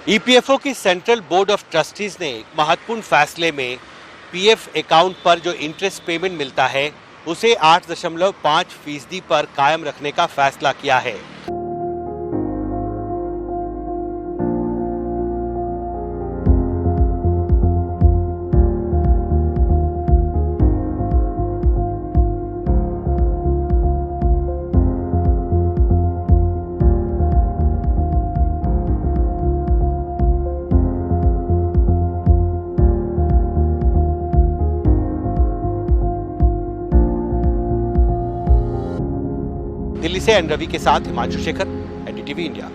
EPFO की central board of trustees ने एक महत्वपूर्ण फैसले में पीएफ अकाउंट पर जो इंटरेस्ट पेमेंट मिलता है उसे 8.5% पर कायम रखने का फैसला किया है। दिल्ली से एन रवि के साथ हिमांशु शेखर, एनडीटीवी इंडिया।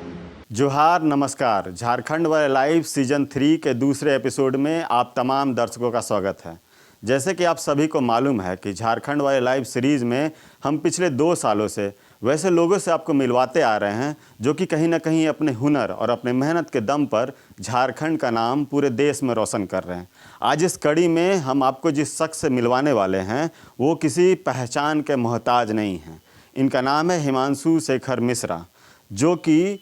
जोहार, नमस्कार। झारखंड वाले लाइव सीजन 3 के दूसरे एपिसोड में आप तमाम दर्शकों का स्वागत है। जैसे कि आप सभी को मालूम है कि झारखंड वाले लाइव सीरीज़ में हम पिछले 2 सालों से वैसे लोगों से आपको मिलवाते आ रहे हैं जो कि कहीं ना कहीं अपने हुनर और अपने मेहनत के दम पर झारखंड का नाम पूरे देश में रोशन कर रहे हैं। आज इस कड़ी में हम आपको जिस शख्स से मिलवाने वाले हैं वो किसी पहचान के मोहताज नहीं हैं। इनका नाम है हिमांशु शेखर मिश्रा, जो कि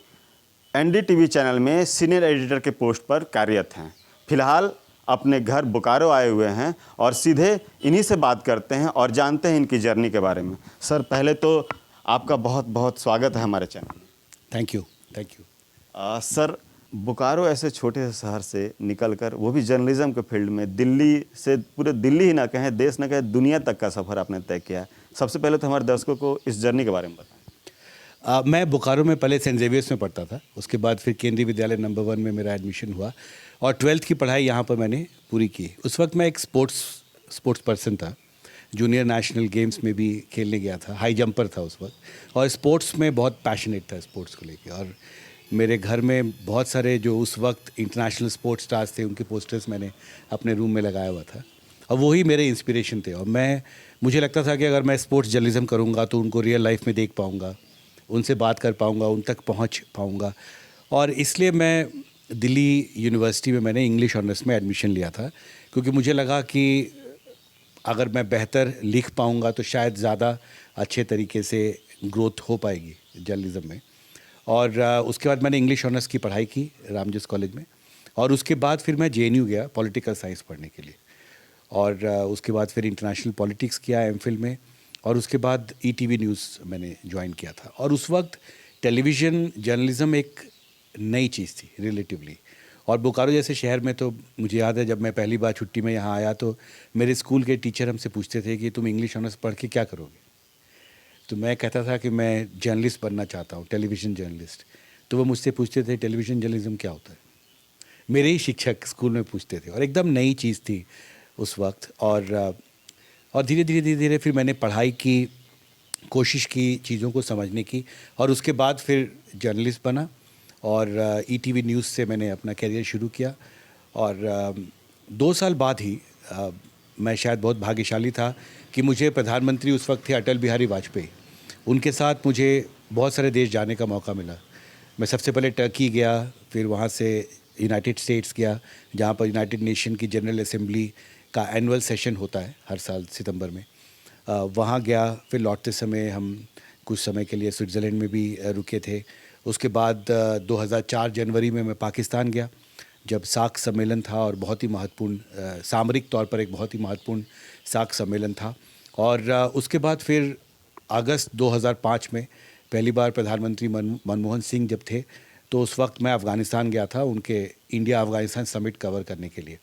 एनडीटीवी चैनल में सीनियर एडिटर के पोस्ट पर कार्यरत हैं। फिलहाल अपने घर बोकारो आए हुए हैं और सीधे इन्हीं से बात करते हैं और जानते हैं इनकी जर्नी के बारे में। सर, पहले तो आपका बहुत बहुत स्वागत है हमारे channel. Thank you. Sir, Bokaro ऐसे छोटे से शहर से निकलकर वो भी जर्नलिज्म के फील्ड में दिल्ली से, पूरे दिल्ली ही ना कहें, देश ना कहें, दुनिया तक का सफ़र आपने तय किया है। सबसे पहले तो हमारे दर्शकों को इस जर्नी के बारे में बताएं। मैं बोकारो में पहले सेंट जेवियर्स में पढ़ता था, उसके बाद फिर केंद्रीय विद्यालय नंबर 1 में मेरा एडमिशन हुआ और 12th की पढ़ाई यहाँ पर मैंने पूरी की। उस वक्त मैं एक स्पोर्ट्स पर्सन था, जूनियर नेशनल गेम्स में भी खेलने गया था, हाई जंपर था उस वक्त, और स्पोर्ट्स में बहुत पैशनेट था स्पोर्ट्स को लेके। और मेरे घर में बहुत सारे जो उस वक्त इंटरनेशनल स्पोर्ट्स स्टार्स थे उनके पोस्टर्स मैंने अपने रूम में लगाया हुआ था और वही मेरे इंस्पिरेशन थे। और मुझे लगता था कि अगर मैं स्पोर्ट्स जर्नलिज्म करूँगा तो उनको रियल लाइफ में देख पाऊँगा, उनसे बात कर पाऊँगा, उन तक पहुँच पाऊँगा। और इसलिए मैं दिल्ली यूनिवर्सिटी में मैंने इंग्लिश ऑनर्स में एडमिशन लिया था, क्योंकि मुझे लगा कि अगर मैं बेहतर लिख पाऊँगा तो शायद ज़्यादा अच्छे तरीके से ग्रोथ हो पाएगी जर्नलिज्म में। और उसके बाद मैंने इंग्लिश ऑनर्स की पढ़ाई की रामजस कॉलेज में, और उसके बाद फिर मैं जेएनयू गया पॉलिटिकल साइंस पढ़ने के लिए, और उसके बाद फिर इंटरनेशनल पॉलिटिक्स किया एमफिल में, और उसके बाद ईटीवी न्यूज़ मैंने ज्वाइन किया था। और उस वक्त टेलीविज़न जर्नलिज़म एक नई चीज़ थी रिलेटिवली। और बोकारो जैसे शहर में तो मुझे याद है, जब मैं पहली बार छुट्टी में यहाँ आया तो मेरे स्कूल के टीचर हमसे पूछते थे कि तुम इंग्लिश ऑनर्स पढ़ के क्या करोगे। तो मैं कहता था कि मैं जर्नलिस्ट बनना चाहता हूँ, टेलीविज़न जर्नलिस्ट। तो वो मुझसे पूछते थे टेलीविज़न जर्नलिज्म क्या होता है। मेरे ही शिक्षक स्कूल में पूछते थे, और एकदम नई चीज़ थी उस वक्त। और धीरे धीरे फिर मैंने पढ़ाई की, कोशिश की चीज़ों को समझने की, और उसके बाद फिर जर्नलिस्ट बना और ईटीवी न्यूज़ से मैंने अपना करियर शुरू किया। और 2 साल बाद ही मैं शायद बहुत भाग्यशाली था कि मुझे प्रधानमंत्री उस वक्त थे अटल बिहारी वाजपेयी, उनके साथ मुझे बहुत सारे देश जाने का मौका मिला। मैं सबसे पहले टर्की गया, फिर वहाँ से यूनाइटेड स्टेट्स गया, जहाँ पर यूनाइटेड नेशन की जनरल असेंबली का एनुअल सेशन होता है हर साल सितंबर में। वहाँ गया। फिर लौटते समय हम कुछ समय के लिए स्विट्ज़रलैंड में भी रुके थे। उसके बाद 2004 जनवरी में मैं पाकिस्तान गया, जब सार्क सम्मेलन था, और बहुत ही महत्वपूर्ण, सामरिक तौर पर एक बहुत ही महत्वपूर्ण सार्क सम्मेलन था। और उसके बाद फिर अगस्त 2005 में पहली बार प्रधानमंत्री मनमोहन सिंह जब थे, तो उस वक्त मैं अफ़गानिस्तान गया था उनके इंडिया अफ़गानिस्तान समिट कवर करने के लिए।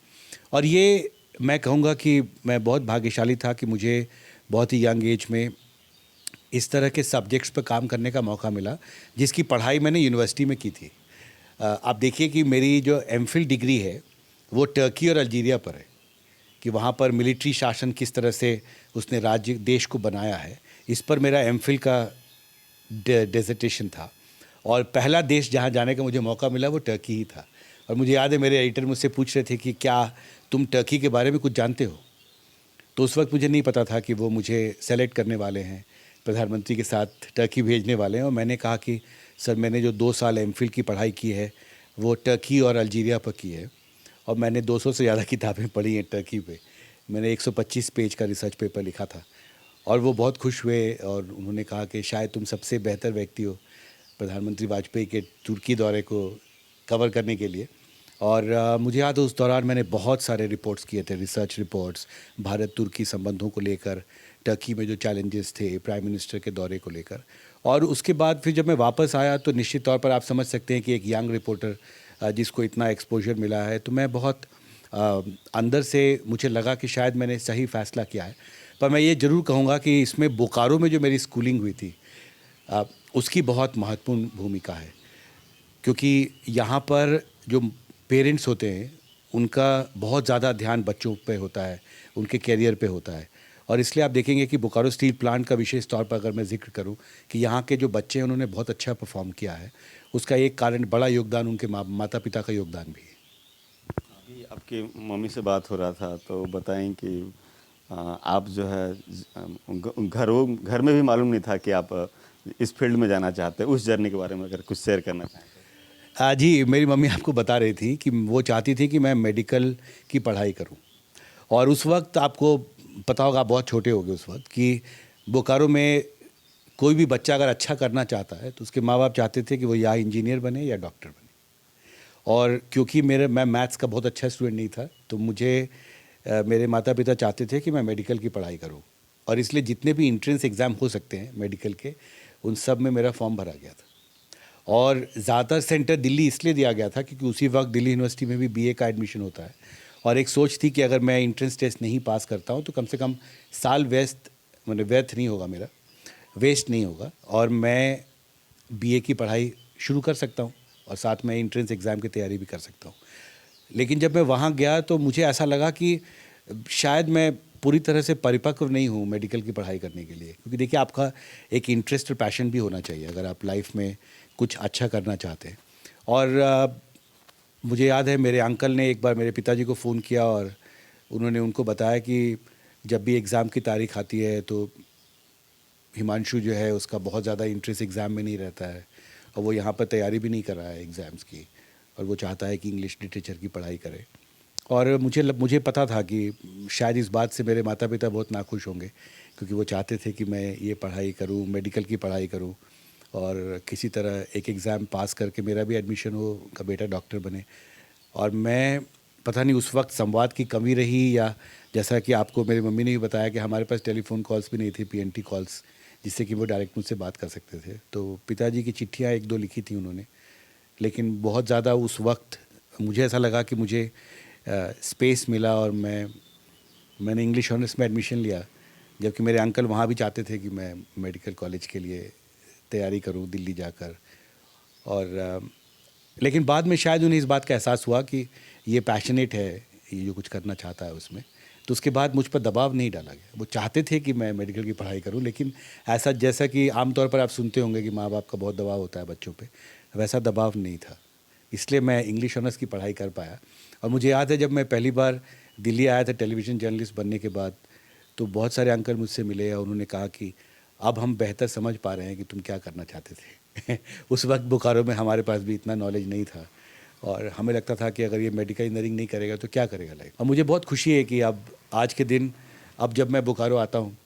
और ये मैं कहूँगा कि मैं बहुत भाग्यशाली था कि मुझे बहुत ही यंग एज में इस तरह के सब्जेक्ट्स पर काम करने का मौका मिला, जिसकी पढ़ाई मैंने यूनिवर्सिटी में की थी। आप देखिए कि मेरी जो एमफिल डिग्री है वो टर्की और अल्जीरिया पर है, कि वहाँ पर मिलिट्री शासन किस तरह से उसने राज्य देश को बनाया है, इस पर मेरा एमफिल का डिसर्टेशन था। और पहला देश जहाँ जाने का मुझे मौका मिला वो टर्की ही था। और मुझे याद है मेरे एडिटर मुझसे पूछ रहे थे कि क्या तुम टर्की के बारे में कुछ जानते हो। तो उस वक्त मुझे नहीं पता था कि वो मुझे सेलेक्ट करने वाले हैं, प्रधानमंत्री के साथ टर्की भेजने वाले हैं। और मैंने कहा कि सर, मैंने जो 2 साल एमफिल की पढ़ाई की है वो टर्की और अल्जीरिया पर की है, और मैंने 200 से ज़्यादा किताबें पढ़ी हैं टर्की पे। मैंने 125 पेज का रिसर्च पेपर लिखा था। और वो बहुत खुश हुए और उन्होंने कहा कि शायद तुम सबसे बेहतर व्यक्ति हो प्रधानमंत्री वाजपेयी के तुर्की दौरे को कवर करने के लिए। और मुझे याद है उस दौरान मैंने बहुत सारे रिपोर्ट्स किए थे, रिसर्च रिपोर्ट्स, भारत तुर्की संबंधों को लेकर, टर्की में जो चैलेंजेस थे, प्राइम मिनिस्टर के दौरे को लेकर। और उसके बाद फिर जब मैं वापस आया तो निश्चित तौर पर आप समझ सकते हैं कि एक यंग रिपोर्टर जिसको इतना एक्सपोजर मिला है, तो मैं बहुत अंदर से मुझे लगा कि शायद मैंने सही फ़ैसला किया है। पर मैं ये ज़रूर कहूँगा कि इसमें बोकारो में जो मेरी स्कूलिंग हुई थी उसकी बहुत महत्वपूर्ण भूमिका है, क्योंकि यहाँ पर जो पेरेंट्स होते हैं उनका बहुत ज़्यादा ध्यान बच्चों पे होता है, उनके करियर पे होता है। और इसलिए आप देखेंगे कि बोकारो स्टील प्लांट का विशेष तौर पर अगर मैं जिक्र करूं कि यहाँ के जो बच्चे हैं उन्होंने बहुत अच्छा परफॉर्म किया है, उसका एक कारण बड़ा योगदान उनके माता पिता का योगदान भी है। अभी आपकी मम्मी से बात हो रहा था तो बताएं कि आप जो है घर में भी मालूम नहीं था कि आप इस फील्ड में जाना चाहते हैं। उस जर्नी के बारे में अगर कुछ शेयर करना चाहें तो। जी, मेरी मम्मी आपको बता रही थी कि वो चाहती थी कि मैं मेडिकल की पढ़ाई करूं। और उस वक्त आपको पता होगा, आप बहुत छोटे होगे उस वक्त, कि बोकारो में कोई भी बच्चा अगर अच्छा करना चाहता है तो उसके माँ बाप चाहते थे कि वो या इंजीनियर बने या डॉक्टर बने। और क्योंकि मैं मैथ्स का बहुत अच्छा स्टूडेंट नहीं था, तो मुझे मेरे माता पिता चाहते थे कि मैं मेडिकल की पढ़ाई करूं। और इसलिए जितने भी एंट्रेंस एग्ज़ाम हो सकते हैं मेडिकल के, उन सब में मेरा फॉर्म भरा गया था। और ज़्यादातर सेंटर दिल्ली इसलिए दिया गया था क्योंकि उसी वक्त दिल्ली यूनिवर्सिटी में भी बीए का एडमिशन होता है। और एक सोच थी कि अगर मैं एंट्रेंस टेस्ट नहीं पास करता हूँ तो कम से कम साल व्यर्थ नहीं होगा, मेरा वेस्ट नहीं होगा, और मैं बीए की पढ़ाई शुरू कर सकता हूँ और साथ में एंट्रेंस एग्ज़ाम की तैयारी भी कर सकता हूँ। लेकिन जब मैं वहाँ गया तो मुझे ऐसा लगा कि शायद मैं पूरी तरह से परिपक्व नहीं हूँ मेडिकल की पढ़ाई करने के लिए, क्योंकि देखिए आपका एक इंटरेस्ट और पैशन भी होना चाहिए अगर आप लाइफ में कुछ अच्छा करना चाहते हैं। और मुझे याद है मेरे अंकल ने एक बार मेरे पिताजी को फ़ोन किया और उन्होंने उनको बताया कि जब भी एग्ज़ाम की तारीख आती है तो हिमांशु जो है उसका बहुत ज़्यादा इंटरेस्ट एग्ज़ाम में नहीं रहता है और वो यहाँ पर तैयारी भी नहीं कर रहा है एग्ज़ाम्स की, और वो चाहता है कि इंग्लिश लिटरेचर की पढ़ाई करे। और मुझे पता था कि शायद इस बात से मेरे माता पिता बहुत नाखुश होंगे, क्योंकि वो चाहते थे कि मैं ये पढ़ाई करूँ, मेडिकल की पढ़ाई करूँ और किसी तरह एक एग्ज़ाम पास करके मेरा भी एडमिशन हो, उनका बेटा डॉक्टर बने। और मैं पता नहीं उस वक्त संवाद की कमी रही या जैसा कि आपको मेरी मम्मी ने भी बताया कि हमारे पास टेलीफोन कॉल्स भी नहीं थी, पीएनटी कॉल्स, जिससे कि वो डायरेक्ट मुझसे बात कर सकते थे। तो पिताजी की चिट्ठियाँ एक दो लिखी थी उन्होंने, लेकिन बहुत ज़्यादा उस वक्त मुझे ऐसा लगा कि मुझे स्पेस मिला और मैंने इंग्लिश ऑनर्स में एडमिशन लिया, जबकि मेरे अंकल वहाँ भी चाहते थे कि मैं मेडिकल कॉलेज के लिए तैयारी करूँ दिल्ली जाकर। और लेकिन बाद में शायद उन्हें इस बात का एहसास हुआ कि ये पैशनेट है, ये जो कुछ करना चाहता है उसमें, तो उसके बाद मुझ पर दबाव नहीं डाला गया। वो चाहते थे कि मैं मेडिकल की पढ़ाई करूं, लेकिन ऐसा जैसा कि आमतौर पर आप सुनते होंगे कि माँ बाप का बहुत दबाव होता है बच्चों पे, वैसा दबाव नहीं था। इसलिए मैं इंग्लिश ऑनर्स की पढ़ाई कर पाया। और मुझे याद है जब मैं पहली बार दिल्ली आया था टेलीविज़न जर्नलिस्ट बनने के बाद, तो बहुत सारे अंकल मुझसे मिले और उन्होंने कहा कि अब हम बेहतर समझ पा रहे हैं कि तुम क्या करना चाहते थे। उस वक्त बोकारो में हमारे पास भी इतना नॉलेज नहीं था और हमें लगता था कि अगर ये मेडिकल इंजीनियरिंग नहीं करेगा तो क्या करेगा लाइफ। और मुझे बहुत खुशी है कि अब आज के दिन, अब जब मैं बोकारो आता हूँ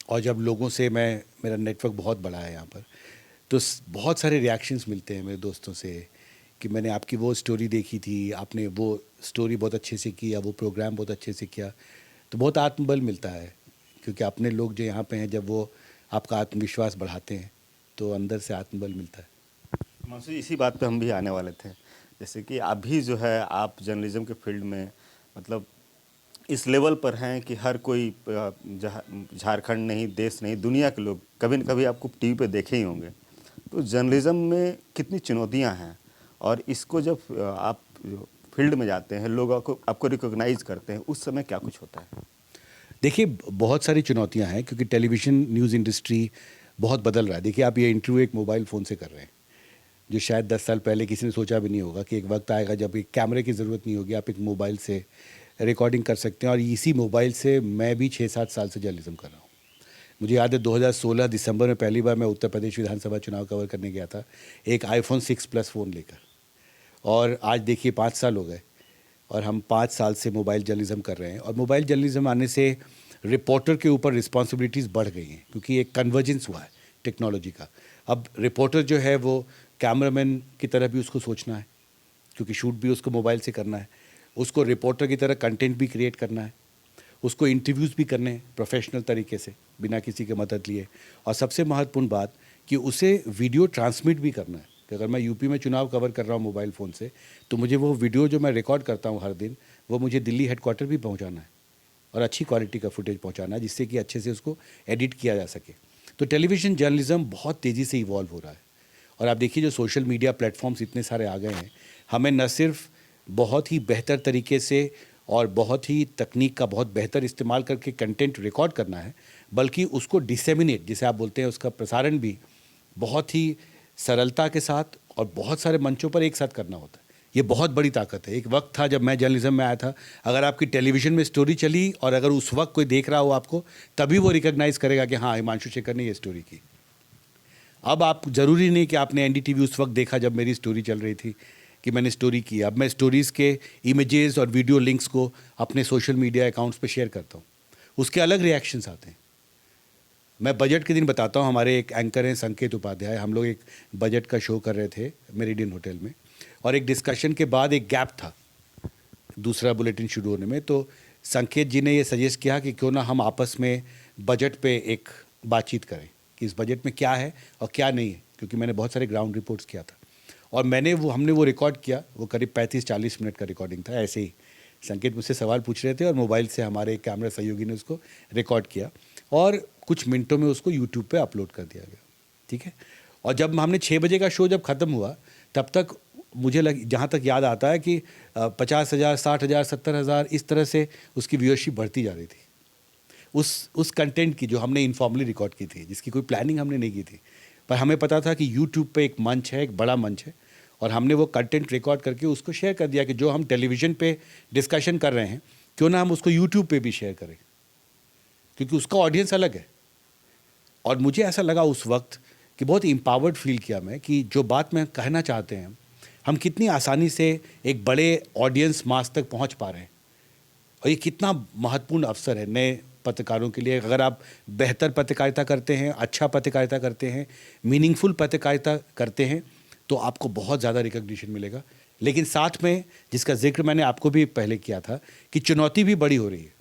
और जब लोगों से मेरा नेटवर्क बहुत बड़ा है यहाँ पर, तो बहुत सारे रिएक्शंस मिलते हैं मेरे दोस्तों से कि मैंने आपकी वो स्टोरी देखी थी, आपने वो स्टोरी बहुत अच्छे से की या वो प्रोग्राम बहुत अच्छे से किया। तो बहुत आत्मबल मिलता है, क्योंकि अपने लोग जो यहाँ पे हैं जब वो आपका आत्मविश्वास बढ़ाते हैं तो अंदर से आत्मबल मिलता है। हिमांशु जी, इसी बात पे हम भी आने वाले थे। जैसे कि अभी जो है आप जर्नलिज्म के फील्ड में मतलब इस लेवल पर हैं कि हर कोई झारखंड नहीं, देश नहीं, दुनिया के लोग कभी न कभी आपको टीवी पे देखे ही होंगे। तो जर्नलिज्म में कितनी चुनौतियां हैं और इसको जब आप फील्ड में जाते हैं, लोग आपको रिकॉग्नाइज करते हैं, उस समय क्या कुछ होता है? देखिए, बहुत सारी चुनौतियां हैं क्योंकि टेलीविज़न न्यूज़ इंडस्ट्री बहुत बदल रहा है। देखिए, आप ये इंटरव्यू एक मोबाइल फ़ोन से कर रहे हैं, जो शायद 10 साल पहले किसी ने सोचा भी नहीं होगा कि एक वक्त आएगा जब एक कैमरे की ज़रूरत नहीं होगी, आप एक मोबाइल से रिकॉर्डिंग कर सकते हैं। और इसी मोबाइल से मैं भी 6-7 साल से जर्नलिज्म कर रहा हूँ। मुझे याद है 2016 दिसंबर में पहली बार मैं उत्तर प्रदेश विधानसभा चुनाव कवर करने गया था, एक iPhone 6 Plus फ़ोन लेकर। और आज देखिए 5 साल हो गए और हम 5 साल से मोबाइल जर्नलिज्म कर रहे हैं। और मोबाइल जर्नलिज्म आने से रिपोर्टर के ऊपर रिस्पॉन्सिबिलिटीज़ बढ़ गई हैं, क्योंकि एक कन्वर्जेंस हुआ है टेक्नोलॉजी का। अब रिपोर्टर जो है वो कैमरामैन की तरह भी उसको सोचना है, क्योंकि शूट भी उसको मोबाइल से करना है, उसको रिपोर्टर की तरह कंटेंट भी क्रिएट करना है, उसको इंटरव्यूज़ भी करने हैं प्रोफेशनल तरीके से बिना किसी की मदद लिए, और सबसे महत्वपूर्ण बात कि उसे वीडियो ट्रांसमिट भी करना है कि अगर मैं यूपी में चुनाव कवर कर रहा हूँ मोबाइल फ़ोन से, तो मुझे वो वीडियो जो मैं रिकॉर्ड करता हूँ हर दिन, वो मुझे दिल्ली हेडक्वार्टर भी पहुँचाना है और अच्छी क्वालिटी का फुटेज पहुँचाना है, जिससे कि अच्छे से उसको एडिट किया जा सके। तो टेलीविज़न जर्नलिज्म बहुत तेज़ी से इवॉल्व हो रहा है, और आप देखिए जो सोशल मीडिया प्लेटफॉर्म्स इतने सारे आ गए हैं, हमें न सिर्फ बहुत ही बेहतर तरीके से और बहुत ही तकनीक का बहुत बेहतर इस्तेमाल करके कंटेंट रिकॉर्ड करना है, बल्कि उसको डिसेमिनेट, जिसे आप बोलते हैं, उसका प्रसारण भी बहुत ही सरलता के साथ और बहुत सारे मंचों पर एक साथ करना होता है। ये बहुत बड़ी ताकत है। एक वक्त था जब मैं जर्नलिज्म में आया था, अगर आपकी टेलीविज़न में स्टोरी चली और अगर उस वक्त कोई देख रहा हो आपको, तभी वो रिकॉग्नाइज़ करेगा कि हाँ, हिमांशु शेखर ने ये स्टोरी की। अब आप ज़रूरी नहीं कि आपने एनडीटीवी उस वक्त देखा जब मेरी स्टोरी चल रही थी कि मैंने स्टोरी की। अब मैं स्टोरीज़ के इमेजेस और वीडियो लिंक्स को अपने सोशल मीडिया अकाउंट्स पे शेयर करता हूँ, उसके अलग रिएक्शंस आते हैं। मैं बजट के दिन बताता हूँ, हमारे एक एंकर हैं संकेत उपाध्याय, हम लोग एक बजट का शो कर रहे थे मेरिडियन होटल में, और एक डिस्कशन के बाद एक गैप था दूसरा बुलेटिन शुरू होने में, तो संकेत जी ने ये सजेस्ट किया कि क्यों ना हम आपस में बजट पे एक बातचीत करें कि इस बजट में क्या है और क्या नहीं है, क्योंकि मैंने बहुत सारे ग्राउंड रिपोर्ट्स किया था और हमने वो रिकॉर्ड किया। वो करीब 35-40 मिनट का रिकॉर्डिंग था। ऐसे ही संकेत मुझसे सवाल पूछ रहे थे और मोबाइल से हमारे एक कैमरा सहयोगी ने उसको रिकॉर्ड किया और कुछ मिनटों में उसको यूट्यूब पे अपलोड कर दिया गया, ठीक है। और जब हमने 6 बजे का शो जब ख़त्म हुआ, तब तक मुझे जहाँ तक याद आता है कि 50,000, 60,000, 70,000 इस तरह से उसकी व्यूअरशिप बढ़ती जा रही थी उस कंटेंट की जो हमने इनफॉर्मली रिकॉर्ड की थी, जिसकी कोई प्लानिंग हमने नहीं की थी, पर हमें पता था कि यूट्यूब पे एक मंच है, एक बड़ा मंच है, और हमने वो कंटेंट रिकॉर्ड करके उसको शेयर कर दिया कि जो हम टेलीविज़न पे डिस्कशन कर रहे हैं, क्यों ना हम उसको यूट्यूब पे भी शेयर करें, क्योंकि उसका ऑडियंस अलग है। और मुझे ऐसा लगा उस वक्त कि बहुत एम्पावर्ड फील किया मैं कि जो बात मैं कहना चाहते हैं हम कितनी आसानी से एक बड़े ऑडियंस मास तक पहुंच पा रहे हैं, और ये कितना महत्वपूर्ण अवसर है नए पत्रकारों के लिए। अगर आप बेहतर पत्रकारिता करते हैं, अच्छा पत्रकारिता करते हैं, मीनिंगफुल पत्रकारिता करते हैं, तो आपको बहुत ज़्यादा रिकग्निशन मिलेगा। लेकिन साथ में, जिसका जिक्र मैंने आपको भी पहले किया था, कि चुनौती भी बड़ी हो रही है।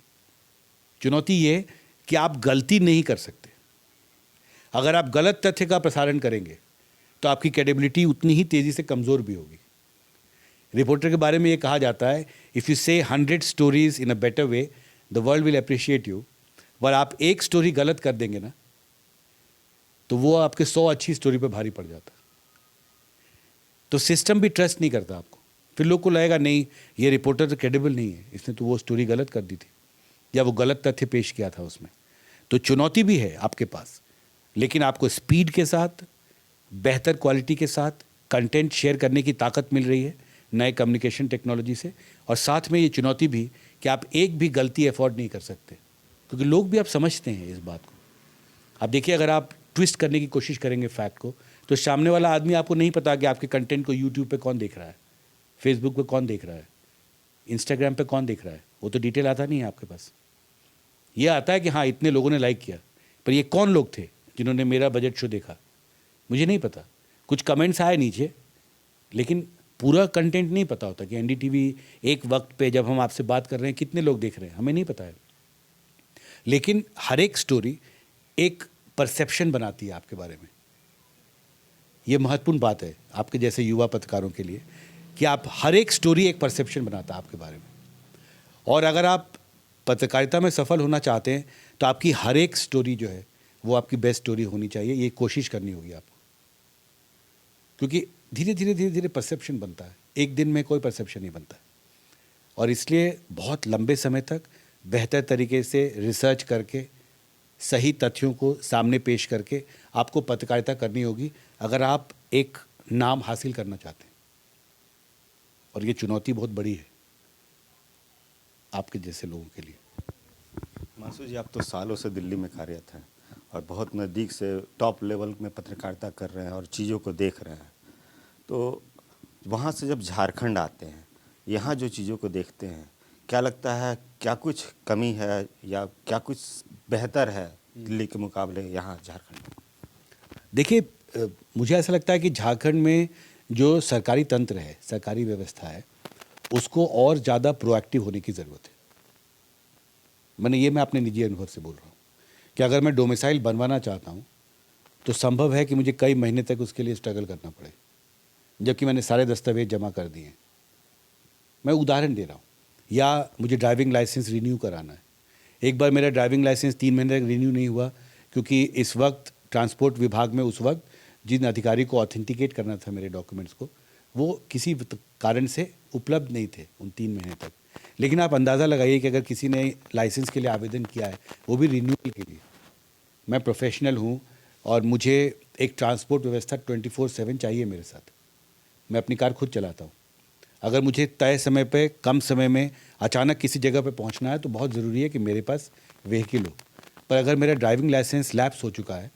चुनौती ये कि आप गलती नहीं कर सकते। अगर आप गलत तथ्य का प्रसारण करेंगे तो आपकी क्रेडिबिलिटी उतनी ही तेज़ी से कमज़ोर भी होगी। रिपोर्टर के बारे में ये कहा जाता है, इफ़ यू से 100 stories in a better way the world will appreciate you. पर आप एक स्टोरी गलत कर देंगे ना, तो वो आपके 100 अच्छी स्टोरी पे भारी पड़ जाता। तो सिस्टम भी ट्रस्ट नहीं करता आपको, फिर लोग को लगेगा नहीं, ये रिपोर्टर तो क्रेडिबल नहीं है, इसने तो वो स्टोरी गलत कर दी थी या वो गलत तथ्य पेश किया था उसमें। तो चुनौती भी है आपके पास, लेकिन आपको स्पीड के साथ, बेहतर क्वालिटी के साथ कंटेंट शेयर करने की ताकत मिल रही है नए कम्युनिकेशन टेक्नोलॉजी से। और साथ में ये चुनौती भी कि आप एक भी गलती अफोर्ड नहीं कर सकते, क्योंकि लोग भी आप समझते हैं इस बात को। आप देखिए, अगर आप ट्विस्ट करने की कोशिश करेंगे फैक्ट को, तो सामने वाला आदमी, आपको नहीं पता कि आपके कंटेंट को यूट्यूब पे कौन देख रहा है, फेसबुक पे कौन देख रहा है, इंस्टाग्राम पे कौन देख रहा है, वो तो डिटेल आता नहीं है आपके पास। ये आता है कि हाँ, इतने लोगों ने लाइक किया, पर ये कौन लोग थे जिन्होंने मेरा बजट शो देखा, मुझे नहीं पता। कुछ कमेंट्स आए नीचे, लेकिन पूरा कंटेंट नहीं पता होता कि एनडीटीवी एक वक्त पे जब हम आपसे बात कर रहे हैं कितने लोग देख रहे हैं, हमें नहीं पता है। लेकिन हर एक स्टोरी एक परसेप्शन बनाती है आपके बारे में। ये महत्वपूर्ण बात है आपके जैसे युवा पत्रकारों के लिए कि आप हर एक स्टोरी एक परसेप्शन बनाता है आपके बारे में। और अगर आप पत्रकारिता में सफल होना चाहते हैं तो आपकी हर एक स्टोरी जो है वो आपकी बेस्ट स्टोरी होनी चाहिए, ये कोशिश करनी होगी आपको। क्योंकि धीरे धीरे परसेप्शन बनता है, एक दिन में कोई परसेप्शन नहीं बनता। और इसलिए बहुत लंबे समय तक बेहतर तरीके से रिसर्च करके, सही तथ्यों को सामने पेश करके आपको पत्रकारिता करनी होगी, अगर आप एक नाम हासिल करना चाहते हैं। और ये चुनौती बहुत बड़ी है आपके जैसे लोगों के लिए। मासू जी, आप तो सालों से दिल्ली में कार्यरत हैं और बहुत नज़दीक से टॉप लेवल में पत्रकारिता कर रहे हैं और चीज़ों को देख रहे हैं। तो वहाँ से जब झारखंड आते हैं, यहाँ जो चीज़ों को देखते हैं, क्या लगता है, क्या कुछ कमी है या क्या कुछ बेहतर है दिल्ली के मुकाबले यहाँ झारखंड में? देखिए, मुझे ऐसा लगता है कि झारखंड में जो सरकारी तंत्र है, सरकारी व्यवस्था है, उसको और ज़्यादा प्रोएक्टिव होने की ज़रूरत है। मैं अपने निजी अनुभव से बोल रहा हूँ कि अगर मैं डोमिसाइल बनवाना चाहता हूँ तो संभव है कि मुझे कई महीने तक उसके लिए स्ट्रगल करना पड़े, जबकि मैंने सारे दस्तावेज जमा कर दिए हैं। मैं उदाहरण दे रहा हूँ। या मुझे ड्राइविंग लाइसेंस रिन्यू कराना है। एक बार मेरा ड्राइविंग लाइसेंस 3 महीने तक रिन्यू नहीं हुआ, क्योंकि इस वक्त ट्रांसपोर्ट विभाग में उस वक्त जिन अधिकारी को ऑथेंटिकेट करना था मेरे डॉक्यूमेंट्स को, वो किसी कारण से उपलब्ध नहीं थे उन 3 महीने तक। लेकिन आप अंदाज़ा लगाइए कि अगर किसी ने लाइसेंस के लिए आवेदन किया है, वो भी रिन्यूअल के लिए। मैं प्रोफेशनल हूँ और मुझे एक ट्रांसपोर्ट व्यवस्था 24/7 चाहिए मेरे साथ। मैं अपनी कार खुद चलाता हूँ। अगर मुझे तय समय पे कम समय में अचानक किसी जगह पे पहुँचना है तो बहुत ज़रूरी है कि मेरे पास व्हीकल हो। पर अगर मेरा ड्राइविंग लाइसेंस लैप्स हो चुका है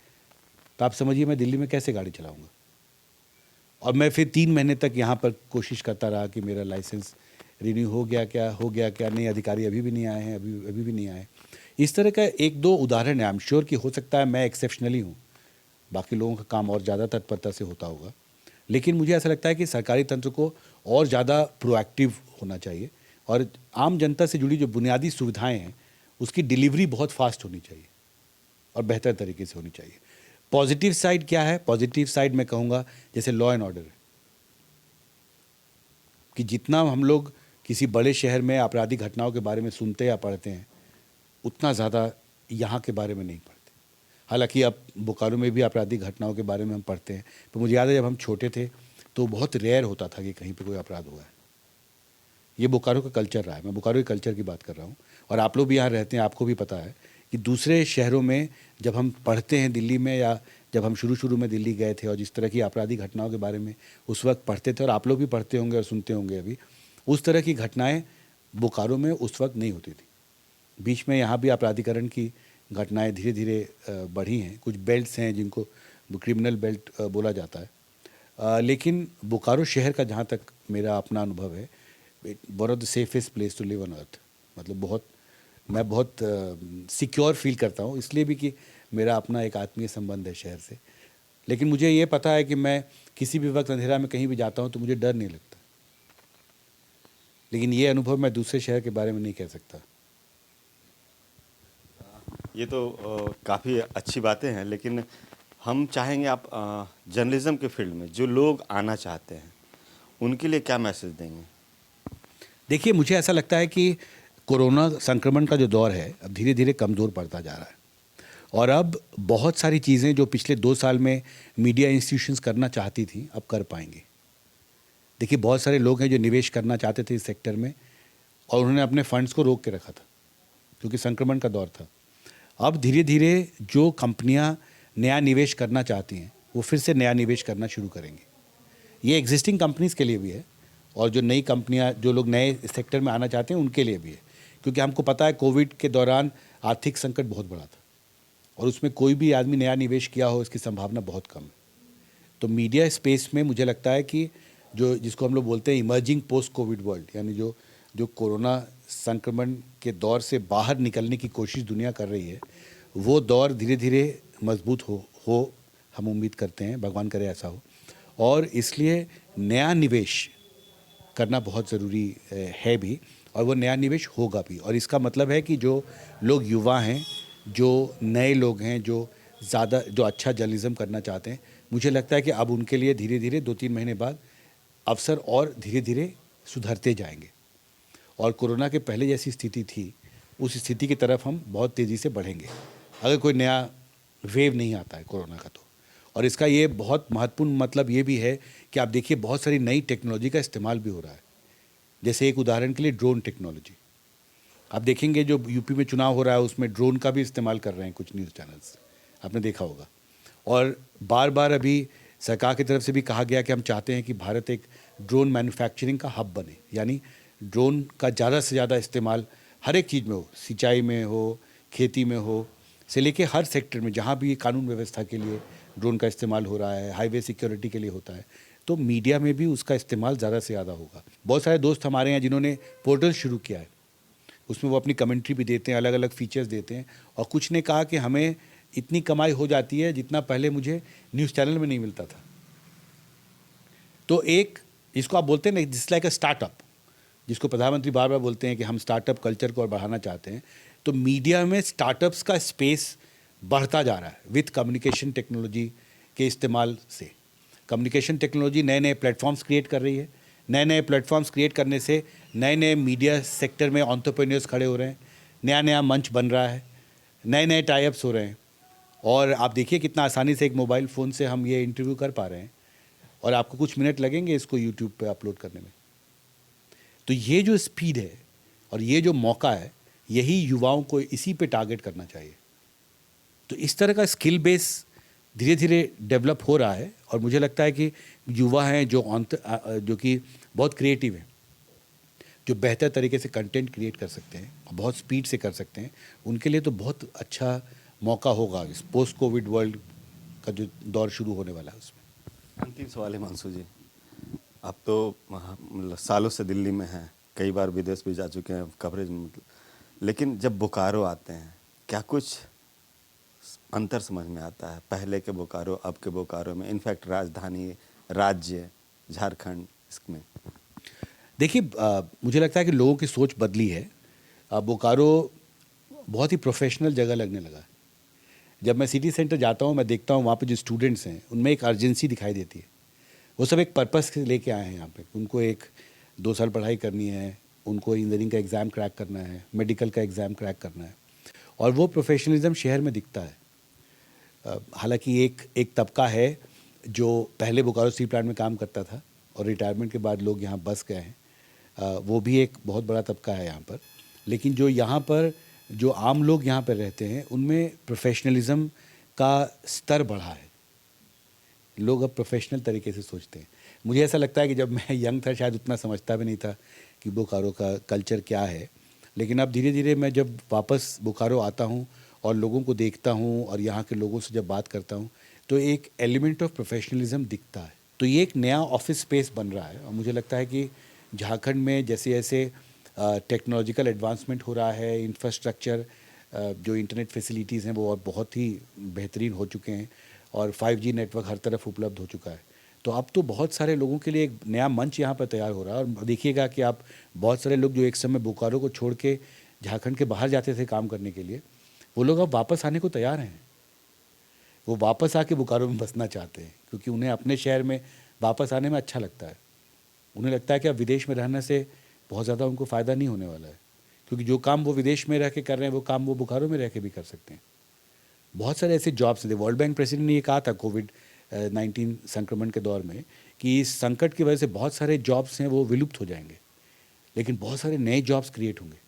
तो आप समझिए मैं दिल्ली में कैसे गाड़ी चलाऊँगा। और मैं फिर 3 महीने तक यहाँ पर कोशिश करता रहा कि मेरा लाइसेंस रिन्यू हो गया क्या नहीं, अधिकारी अभी भी नहीं आए हैं, अभी भी नहीं आए। इस तरह का 1-2 उदाहरण है। आई एम श्योर कि हो सकता है मैं एक्सेप्शनली हूँ, बाकी लोगों का काम और ज़्यादा तत्परता से होता होगा। लेकिन मुझे ऐसा लगता है कि सरकारी तंत्र को और ज़्यादा प्रोएक्टिव होना चाहिए और आम जनता से जुड़ी जो बुनियादी सुविधाएं हैं उसकी डिलीवरी बहुत फास्ट होनी चाहिए और बेहतर तरीके से होनी चाहिए। पॉजिटिव साइड क्या है? पॉजिटिव साइड मैं कहूँगा जैसे लॉ एंड ऑर्डर है, कि जितना हम लोग किसी बड़े शहर में आपराधिक घटनाओं के बारे में सुनते या पढ़ते हैं, उतना ज़्यादा यहाँ के बारे में नहीं पढ़ते। हालांकि अब बोकारो में भी आपराधिक घटनाओं के बारे में हम पढ़ते हैं, तो मुझे याद है जब हम छोटे थे तो बहुत रेयर होता था कि कहीं पे कोई अपराध हुआ है। ये बोकारो का कल्चर रहा है। मैं बोकारो के कल्चर की बात कर रहा हूँ। और आप लोग भी यहाँ रहते हैं, आपको भी पता है कि दूसरे शहरों में जब हम पढ़ते हैं दिल्ली में, या जब हम शुरू में दिल्ली गए थे और जिस तरह की आपराधिक घटनाओं के बारे में उस वक्त पढ़ते थे, और आप लोग भी पढ़ते होंगे और सुनते होंगे अभी, उस तरह की घटनाएं बोकारो में उस वक्त नहीं होती थी। बीच में यहाँ भी आपराधिकरण की घटनाएं धीरे धीरे बढ़ी हैं। कुछ बेल्ट्स हैं जिनको क्रिमिनल बेल्ट बोला जाता है। लेकिन बोकारो शहर का जहाँ तक मेरा अपना अनुभव है, one of the safest place to live on earth. मतलब मैं बहुत सिक्योर फील करता हूँ, इसलिए भी कि मेरा अपना एक आत्मीय संबंध है शहर से। लेकिन मुझे ये पता है कि मैं किसी भी वक्त अंधेरा में कहीं भी जाता हूँ तो मुझे डर नहीं लगता। लेकिन ये अनुभव मैं दूसरे शहर के बारे में नहीं कह सकता। ये तो काफ़ी अच्छी बातें हैं, लेकिन हम चाहेंगे आप जर्नलिज्म के फील्ड में जो लोग आना चाहते हैं उनके लिए क्या मैसेज देंगे? देखिए, मुझे ऐसा लगता है कि कोरोना संक्रमण का जो दौर है अब धीरे धीरे कमज़ोर पड़ता जा रहा है, और अब बहुत सारी चीज़ें जो पिछले 2 साल में मीडिया इंस्टीट्यूशंस करना चाहती थी अब कर पाएंगे। देखिए, बहुत सारे लोग हैं जो निवेश करना चाहते थे इस सेक्टर में और उन्होंने अपने फंड्स को रोक के रखा था क्योंकि संक्रमण का दौर था। अब धीरे धीरे जो कंपनियां नया निवेश करना चाहती हैं वो फिर से नया निवेश करना शुरू करेंगे। ये एग्जिस्टिंग कंपनीज़ के लिए भी है और जो नई कंपनियां, जो लोग नए सेक्टर में आना चाहते हैं उनके लिए भी है, क्योंकि हमको पता है कोविड के दौरान आर्थिक संकट बहुत बड़ा था और उसमें कोई भी आदमी नया निवेश किया हो इसकी संभावना बहुत कम है। तो मीडिया स्पेस में मुझे लगता है कि जो जिसको हम लोग बोलते हैं इमर्जिंग पोस्ट कोविड वर्ल्ड, यानी जो कोरोना संक्रमण के दौर से बाहर निकलने की कोशिश दुनिया कर रही है, वो दौर धीरे धीरे मजबूत हो हम उम्मीद करते हैं, भगवान करे ऐसा हो। और इसलिए नया निवेश करना बहुत ज़रूरी है भी, और वो नया निवेश होगा भी। और इसका मतलब है कि जो लोग युवा हैं, जो नए लोग हैं, जो अच्छा जर्नलिज्म करना चाहते हैं, मुझे लगता है कि अब उनके लिए धीरे धीरे 2-3 महीने बाद अवसर और धीरे धीरे सुधरते जाएंगे और कोरोना के पहले जैसी स्थिति थी उस स्थिति की तरफ हम बहुत तेज़ी से बढ़ेंगे अगर कोई नया वेव नहीं आता है कोरोना का तो। और इसका ये बहुत महत्वपूर्ण मतलब ये भी है कि आप देखिए बहुत सारी नई टेक्नोलॉजी का इस्तेमाल भी हो रहा है। जैसे एक उदाहरण के लिए ड्रोन टेक्नोलॉजी, आप देखेंगे जो यूपी में चुनाव हो रहा है उसमें ड्रोन का भी इस्तेमाल कर रहे हैं कुछ न्यूज़ चैनल्स, आपने देखा होगा। और बार बार अभी सरकार की तरफ से भी कहा गया कि हम चाहते हैं कि भारत एक ड्रोन मैन्युफैक्चरिंग का हब बने, यानी ड्रोन का ज़्यादा से ज़्यादा इस्तेमाल हर एक चीज़ में हो, सिंचाई में हो, खेती में हो, से लेके हर सेक्टर में जहाँ भी कानून व्यवस्था के लिए ड्रोन का इस्तेमाल हो रहा है, हाईवे सिक्योरिटी के लिए होता है, तो मीडिया में भी उसका इस्तेमाल ज़्यादा से ज़्यादा होगा। बहुत सारे दोस्त हमारे हैं जिन्होंने पोर्टल शुरू किया है, उसमें वो अपनी कमेंट्री भी देते हैं, अलग अलग फीचर्स देते हैं। और कुछ ने कहा कि हमें इतनी कमाई हो जाती है जितना पहले मुझे न्यूज़ चैनल में नहीं मिलता था। तो एक इसको आप बोलते हैं ना, जिस लाइक अ स्टार्टअप, जिसको प्रधानमंत्री बार बार बोलते हैं कि हम स्टार्टअप कल्चर को और बढ़ाना चाहते हैं, तो मीडिया में स्टार्टअप्स का स्पेस बढ़ता जा रहा है विथ कम्युनिकेशन टेक्नोलॉजी के इस्तेमाल से। कम्युनिकेशन टेक्नोलॉजी नए नए प्लेटफॉर्म्स क्रिएट कर रही है। नए नए प्लेटफॉर्म्स क्रिएट करने से नए नए मीडिया सेक्टर में एंटरप्रेन्योर्स खड़े हो रहे हैं, नया नया मंच बन रहा है, नए नए टाइप्स हो रहे हैं। और आप देखिए कितना आसानी से एक मोबाइल फ़ोन से हम ये इंटरव्यू कर पा रहे हैं, और आपको कुछ मिनट लगेंगे इसको यूट्यूब पे अपलोड करने में। तो ये जो स्पीड है और ये जो मौका है, यही युवाओं को इसी पे टारगेट करना चाहिए। तो इस तरह का स्किल बेस धीरे धीरे डेवलप हो रहा है, और मुझे लगता है कि युवा हैं जो कि बहुत क्रिएटिव हैं, जो बेहतर तरीके से कंटेंट क्रिएट कर सकते हैं और बहुत स्पीड से कर सकते हैं, उनके लिए तो बहुत अच्छा मौका होगा इस पोस्ट कोविड वर्ल्ड का जो दौर शुरू होने वाला है उसमें। अंतिम सवाल हिमांशु जी, आप तो मतलब सालों से दिल्ली में हैं, कई बार विदेश भी जा चुके हैं कवरेज में, मतलब, लेकिन जब बोकारो आते हैं क्या कुछ अंतर समझ में आता है पहले के बोकारो अब के बोकारो में, इनफैक्ट राजधानी राज्य झारखंड इसमें? देखिए, मुझे लगता है कि लोगों की सोच बदली है। बोकारो बहुत ही प्रोफेशनल जगह लगने लगा है। जब मैं सिटी सेंटर जाता हूँ, मैं देखता हूँ वहाँ पे जो स्टूडेंट्स हैं उनमें एक अर्जेंसी दिखाई देती है। वो सब एक पर्पस लेके आए हैं यहाँ पे। उनको 1-2 साल पढ़ाई करनी है, उनको इंजीनियरिंग का एग्ज़ाम क्रैक करना है, मेडिकल का एग्ज़ाम क्रैक करना है, और वो प्रोफेशनलिज्म शहर में दिखता है। हालांकि एक तबका है जो पहले बोकारो स्टील प्लांट में काम करता था और रिटायरमेंट के बाद लोग यहाँ बस गए हैं, वो भी एक बहुत बड़ा तबका है यहाँ पर। लेकिन जो यहाँ पर जो आम लोग यहाँ पर रहते हैं, उनमें प्रोफेशनलिज्म का स्तर बढ़ा है। लोग अब प्रोफेशनल तरीके से सोचते हैं। मुझे ऐसा लगता है कि जब मैं यंग था शायद उतना समझता भी नहीं था कि बोकारो का कल्चर क्या है, लेकिन अब धीरे धीरे मैं जब वापस बोकारो आता हूँ और लोगों को देखता हूँ और यहाँ के लोगों से जब बात करता हूँ, तो एक एलिमेंट ऑफ प्रोफेशनलिज्म दिखता है। तो ये एक नया ऑफिस स्पेस बन रहा है, और मुझे लगता है कि झारखंड में जैसे जैसे टेक्नोलॉजिकल एडवांसमेंट हो रहा है, इंफ्रास्ट्रक्चर जो इंटरनेट फैसिलिटीज़ हैं वो और बहुत ही बेहतरीन हो चुके हैं, और 5G नेटवर्क हर तरफ उपलब्ध हो चुका है। तो अब तो बहुत सारे लोगों के लिए एक नया मंच यहाँ पर तैयार हो रहा है। और देखिएगा कि आप बहुत सारे लोग जो एक समय बोकारो को छोड़ के झारखंड के बाहर जाते थे काम करने के लिए, वो लोग अब वापस आने को तैयार हैं। वो वापस आके बोकारो में बसना चाहते हैं, क्योंकि उन्हें अपने शहर में वापस आने में अच्छा लगता है। उन्हें लगता है कि अब विदेश में रहने से बहुत ज़्यादा उनको फ़ायदा नहीं होने वाला है, क्योंकि जो काम वो विदेश में रह के कर रहे हैं वो काम वो बोकारो में रह के भी कर सकते हैं। बहुत सारे ऐसे जॉब्स हैं। वर्ल्ड बैंक प्रेसिडेंट ने ये कहा था कोविड-19 संक्रमण के दौर में कि इस संकट की वजह से बहुत सारे जॉब्स हैं वो विलुप्त हो जाएंगे, लेकिन बहुत सारे नए जॉब्स क्रिएट होंगे।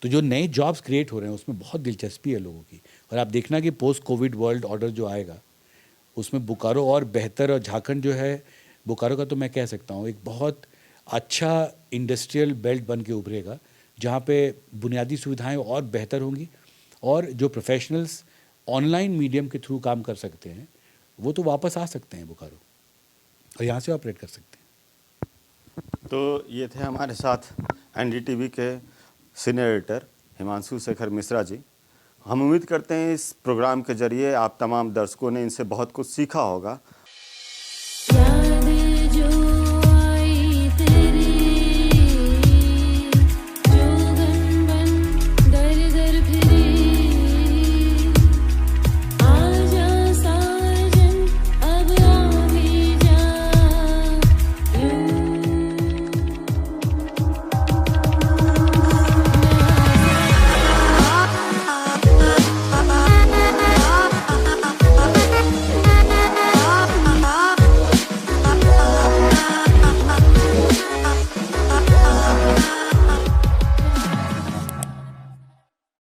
तो जो नए जॉब्स क्रिएट हो रहे हैं उसमें बहुत दिलचस्पी है लोगों की। और आप देखना कि पोस्ट कोविड वर्ल्ड ऑर्डर जो आएगा उसमें बोकारो और बेहतर, और झारखंड जो है बोकारो का तो मैं कह सकता हूँ एक बहुत अच्छा इंडस्ट्रियल बेल्ट बन के उभरेगा, जहाँ पे बुनियादी सुविधाएं और बेहतर होंगी, और जो प्रोफेशनल्स ऑनलाइन मीडियम के थ्रू काम कर सकते हैं वो तो वापस आ सकते हैं बोकारो और यहाँ से ऑपरेट कर सकते हैं। तो ये थे हमारे साथ एनडीटीवी के सीनियर एडिटर हिमांशु शेखर मिश्रा जी। हम उम्मीद करते हैं इस प्रोग्राम के जरिए आप तमाम दर्शकों ने इनसे बहुत कुछ सीखा होगा